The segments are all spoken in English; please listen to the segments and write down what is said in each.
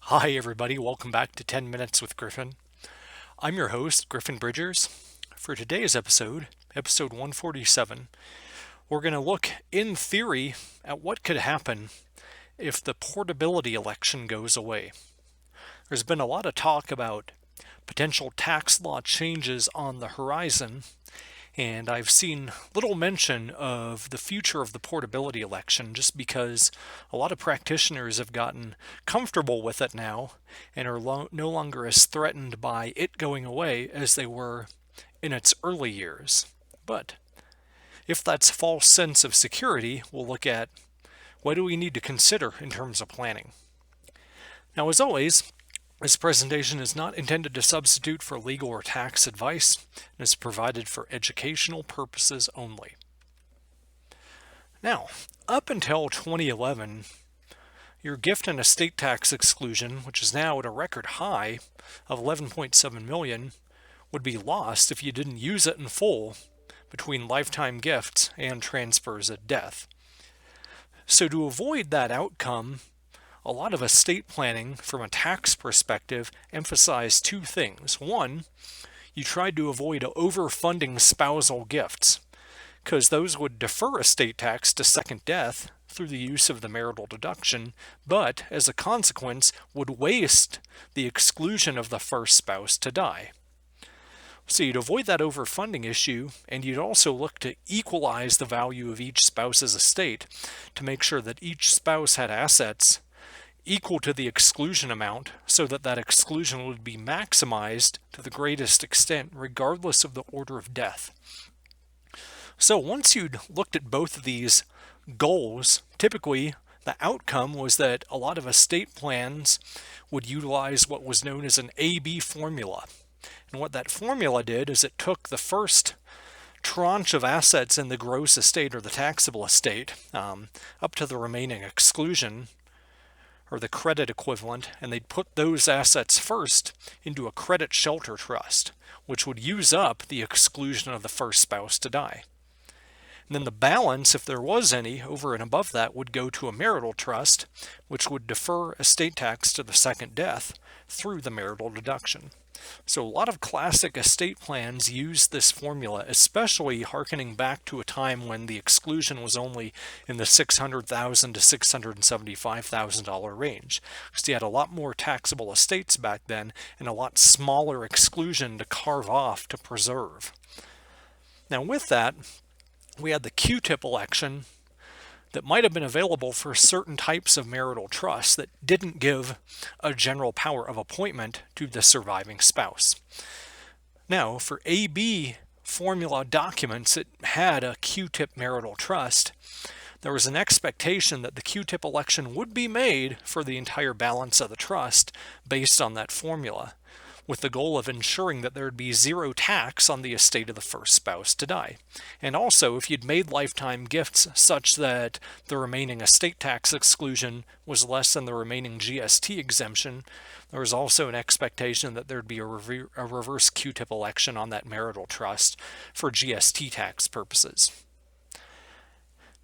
Hi everybody, welcome back to 10 Minutes with Griffin. I'm your host, Griffin Bridgers. For today's episode, episode 147, we're going to look in theory at what could happen if the portability election goes away. There's been a lot of talk about potential tax law changes on the horizon, and I've seen little mention of the future of the portability election just because a lot of practitioners have gotten comfortable with it now and are no longer as threatened by it going away as they were in its early years. But if that's false sense of security, we'll look at what do we need to consider in terms of planning. Now, as always, this presentation is not intended to substitute for legal or tax advice and is provided for educational purposes only. Now, up until 2011, your gift and estate tax exclusion, which is now at a record high of $11.7 million, would be lost if you didn't use it in full between lifetime gifts and transfers at death. So to avoid that outcome, a lot of estate planning from a tax perspective emphasized two things. One, you tried to avoid overfunding spousal gifts, because those would defer estate tax to second death through the use of the marital deduction, but as a consequence would waste the exclusion of the first spouse to die. So you'd avoid that overfunding issue, and you'd also look to equalize the value of each spouse's estate to make sure that each spouse had assets equal to the exclusion amount so that that exclusion would be maximized to the greatest extent regardless of the order of death. So once you'd looked at both of these goals, typically the outcome was that a lot of estate plans would utilize what was known as an AB formula. And what that formula did is it took the first tranche of assets in the gross estate or the taxable estate up to the remaining exclusion or the credit equivalent, and they'd put those assets first into a credit shelter trust, which would use up the exclusion of the first spouse to die. And then the balance, if there was any, over and above that, would go to a marital trust, which would defer estate tax to the second death through the marital deduction. So a lot of classic estate plans use this formula, especially hearkening back to a time when the exclusion was only in the $600,000 to $675,000 range. Because you had a lot more taxable estates back then and a lot smaller exclusion to carve off to preserve. Now with that, we had the QTip election that might have been available for certain types of marital trusts that didn't give a general power of appointment to the surviving spouse. Now, for AB formula documents that had a QTip marital trust, there was an expectation that the QTip election would be made for the entire balance of the trust based on that formula, with the goal of ensuring that there would be zero tax on the estate of the first spouse to die. And also, if you'd made lifetime gifts such that the remaining estate tax exclusion was less than the remaining GST exemption, there was also an expectation that there'd be a reverse QTip election on that marital trust for GST tax purposes.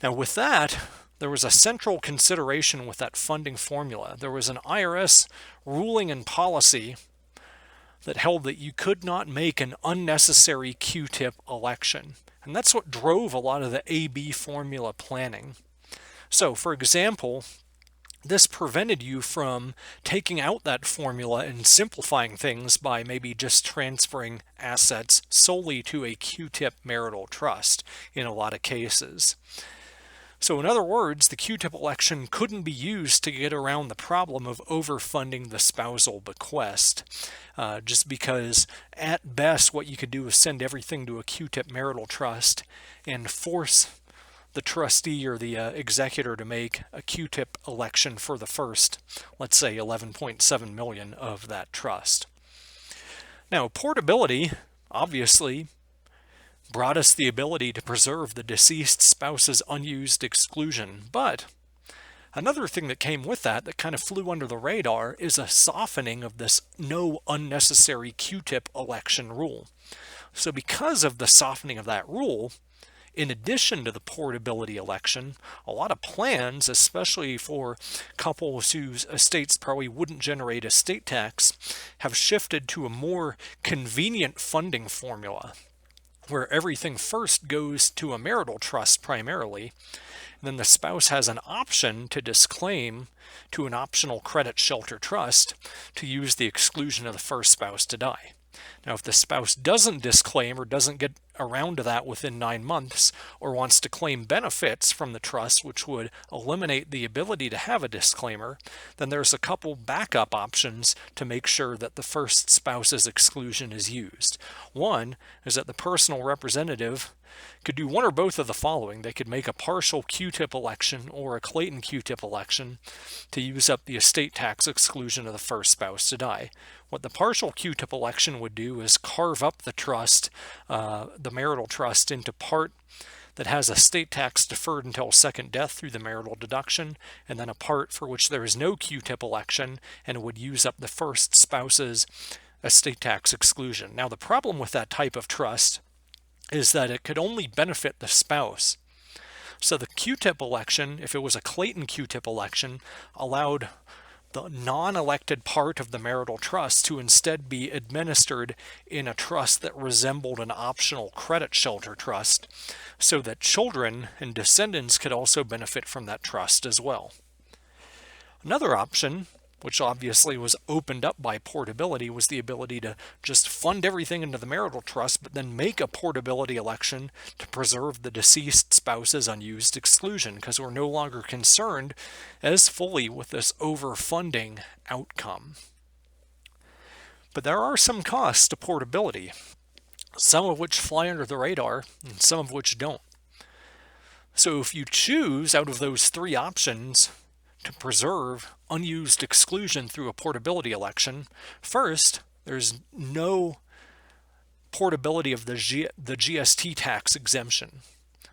Now with that, there was a central consideration with that funding formula. There was an IRS ruling and policy that held that you could not make an unnecessary QTip election. And that's what drove a lot of the AB formula planning. So, for example, this prevented you from taking out that formula and simplifying things by maybe just transferring assets solely to a QTip marital trust in a lot of cases. So in other words, the QTip election couldn't be used to get around the problem of overfunding the spousal bequest, just because at best what you could do is send everything to a QTip marital trust and force the trustee or the executor to make a QTip election for the first, let's say, 11.7 million of that trust. Now, portability, obviously, brought us the ability to preserve the deceased spouse's unused exclusion. But another thing that came with that kind of flew under the radar is a softening of this no unnecessary QTip election rule. So because of the softening of that rule, In addition to the portability election, a lot of plans, especially for couples whose estates probably wouldn't generate estate tax, have shifted to a more convenient funding formula where everything first goes to a marital trust primarily, and then the spouse has an option to disclaim to an optional credit shelter trust to use the exclusion of the first spouse to die. Now, if the spouse doesn't disclaim or doesn't get around to that within 9 months, or wants to claim benefits from the trust, which would eliminate the ability to have a disclaimer, then there's a couple backup options to make sure that the first spouse's exclusion is used. One is that the personal representative could do one or both of the following. They could make a partial QTip election or a Clayton QTip election to use up the estate tax exclusion of the first spouse to die. What the partial QTip election would do is carve up the trust, the marital trust, into part that has estate tax deferred until second death through the marital deduction, and then a part for which there is no QTip election and would use up the first spouse's estate tax exclusion. Now, the problem with that type of trust is that it could only benefit the spouse. So the QTip election, if it was a Clayton QTip election, allowed the non-elected part of the marital trust to instead be administered in a trust that resembled an optional credit shelter trust, so that children and descendants could also benefit from that trust as well. Another option, which obviously was opened up by portability, was the ability to just fund everything into the marital trust, but then make a portability election to preserve the deceased spouse's unused exclusion, because we're no longer concerned as fully with this overfunding outcome. But there are some costs to portability, some of which fly under the radar and some of which don't. So if you choose out of those three options to preserve unused exclusion through a portability election, first, there's no portability of the GST tax exemption.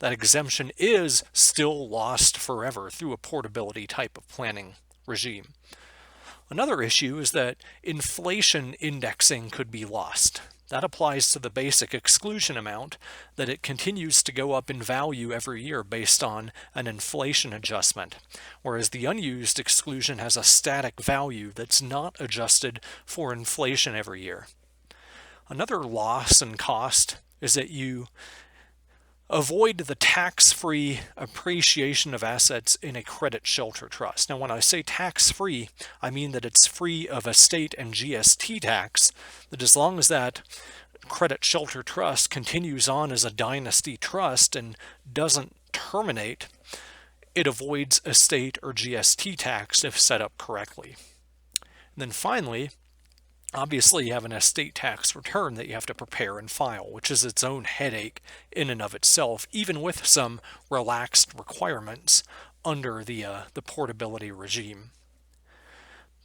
That exemption is still lost forever through a portability type of planning regime. Another issue is that inflation indexing could be lost. That applies to the basic exclusion amount, that it continues to go up in value every year based on an inflation adjustment, whereas the unused exclusion has a static value that's not adjusted for inflation every year. Another loss and cost is that you avoid the tax-free appreciation of assets in a credit shelter trust. Now, when I say tax-free, I mean that it's free of estate and GST tax, that as long as that credit shelter trust continues on as a dynasty trust and doesn't terminate, it avoids estate or GST tax if set up correctly. And then finally, obviously, you have an estate tax return that you have to prepare and file, which is its own headache in and of itself, even with some relaxed requirements under the portability regime.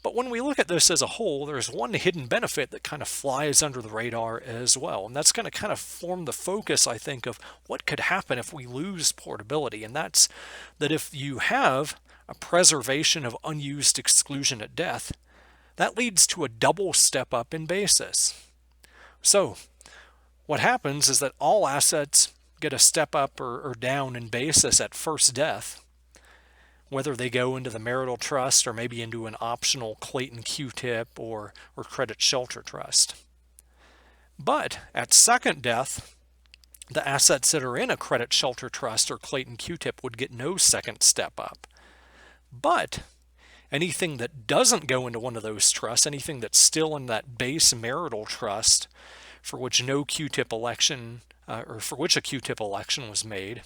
But when we look at this as a whole, there's one hidden benefit that kind of flies under the radar as well, and that's going to kind of form the focus, I think, of what could happen if we lose portability, and that's that if you have a preservation of unused exclusion at death, that leads to a double step up in basis. So what happens is that all assets get a step up or down in basis at first death, whether they go into the marital trust or maybe into an optional Clayton QTip or credit shelter trust. But at second death, the assets that are in a credit shelter trust or Clayton QTip would get no second step up. But anything that doesn't go into one of those trusts, anything that's still in that base marital trust for which no QTip election, or for which a QTip election was made,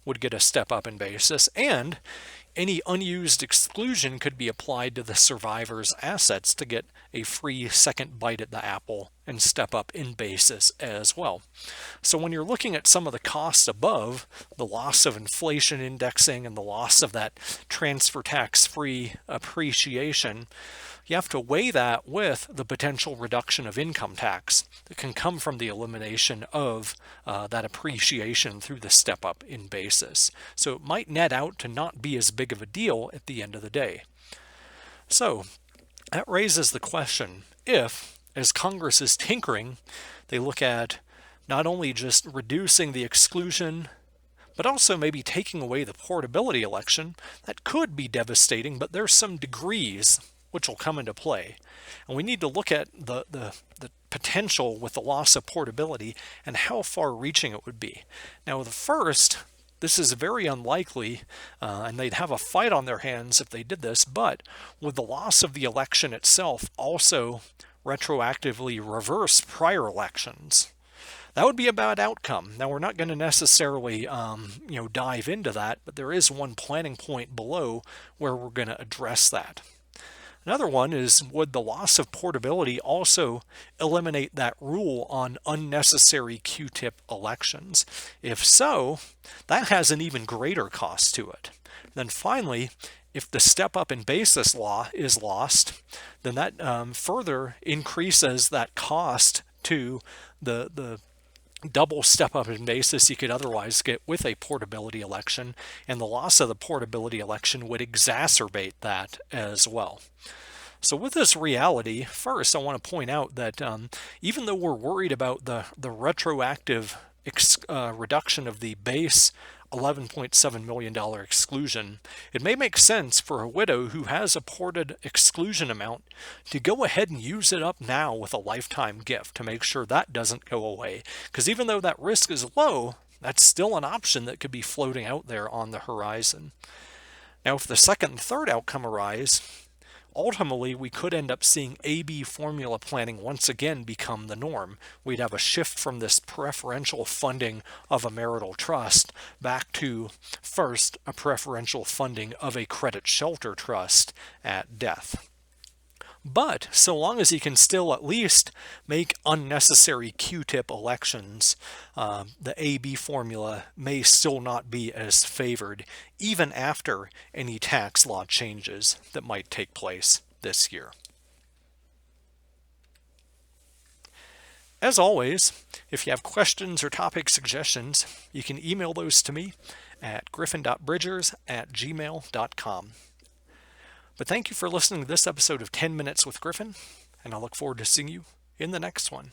would get a step up in basis, and any unused exclusion could be applied to the survivor's assets to get a free second bite at the apple and step up in basis as well. So when you're looking at some of the costs above, the loss of inflation indexing and the loss of that transfer tax-free appreciation, you have to weigh that with the potential reduction of income tax that can come from the elimination of that appreciation through the step up in basis. So it might net out to not be as big of a deal at the end of the day. So that raises the question, if, as Congress is tinkering, they look at not only just reducing the exclusion But also maybe taking away the portability election, that could be devastating, but there's some degrees which will come into play. And we need to look at the potential with the loss of portability and how far reaching it would be. Now the first, this is very unlikely, and they'd have a fight on their hands if they did this, but would the loss of the election itself also retroactively reverse prior elections? That would be a bad outcome. Now, we're not going to necessarily, dive into that, but there is one planning point below where we're going to address that. Another one is, would the loss of portability also eliminate that rule on unnecessary QTip elections? If so, that has an even greater cost to it. Then finally, if the step up in basis law is lost, then that further increases that cost to the double step up in basis you could otherwise get with a portability election, and the loss of the portability election would exacerbate that as well. So with this reality, first I want to point out that even though we're worried about the retroactive reduction of the base $11.7 million exclusion, it may make sense for a widow who has a ported exclusion amount to go ahead and use it up now with a lifetime gift to make sure that doesn't go away. Because even though that risk is low, that's still an option that could be floating out there on the horizon. Now, if the second and third outcome arise, ultimately, we could end up seeing AB formula planning once again become the norm. We'd have a shift from this preferential funding of a marital trust back to, first, a preferential funding of a credit shelter trust at death. But so long as you can still at least make unnecessary QTip elections, the AB formula may still not be as favored, even after any tax law changes that might take place this year. As always, if you have questions or topic suggestions, you can email those to me at griffin.bridgers@gmail.com. But thank you for listening to this episode of 10 Minutes with Griffin, and I look forward to seeing you in the next one.